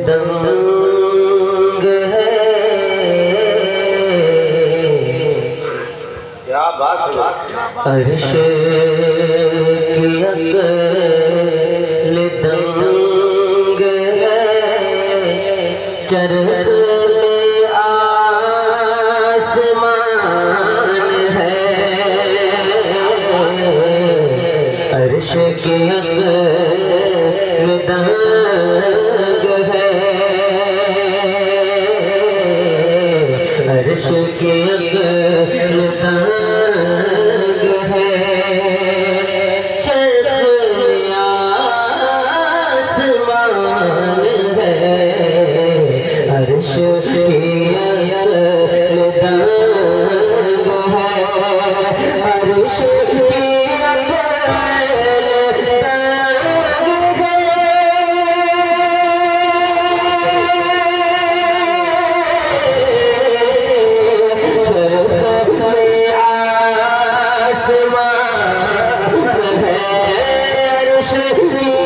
दंग है। क्या बात है। अर्श की अक्ल दंग है, चरख में आसमान है। अर्श की अक्ल दंग है, अर्श की अक्ल दंग है। चरख में आसमान है, अर्श की अक्ल दंग है। अर्श की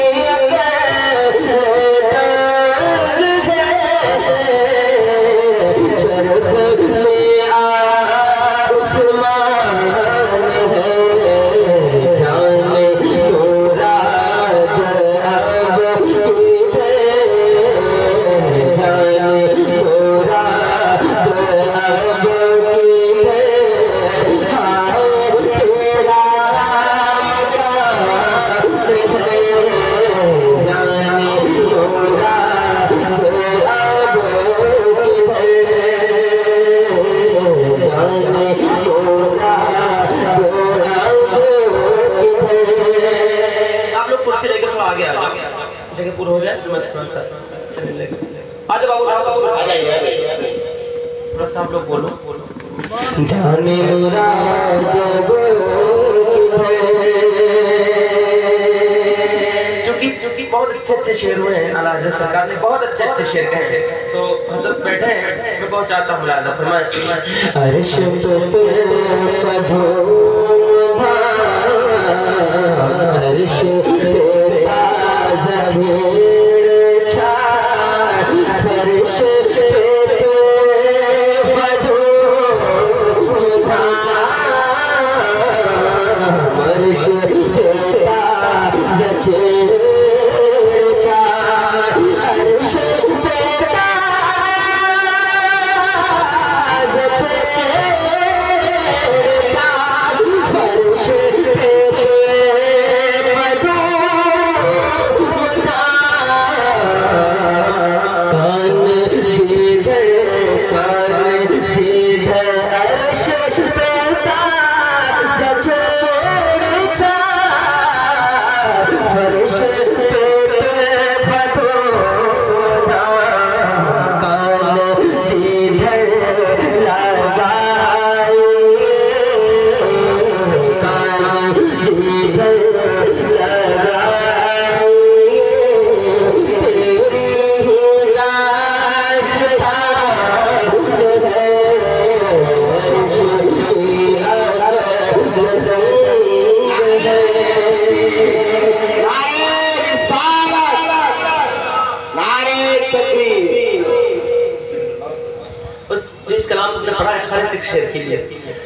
अक्ल देखिए पूरा हो जाए तो मैं थोड़ा सा चलने लगे। आ जाओ बाबू, आ जाइए थोड़ा सा आप लोग बोलो। जाने क्योंकि बहुत अच्छे शेर हुए हैं। आला हज़रत सरकार ने बहुत अच्छे शेर कहे हैं, तो हज़रत बैठे हैं, मैं बहुत चाहता हूँ मुलाज़ा फरमाएं। अर्श पे अर्श फर्श पे बधो फर्श पे शेर के लिए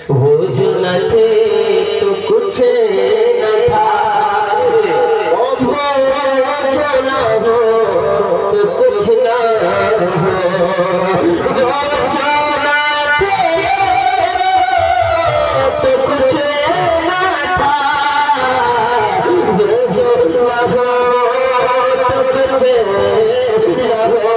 वो जो न थे तो कुछ न था, वो जो न हो तो कुछ न हो। वो जो न थे तो कुछ न था, वो जो न हो तो कुछ न हो।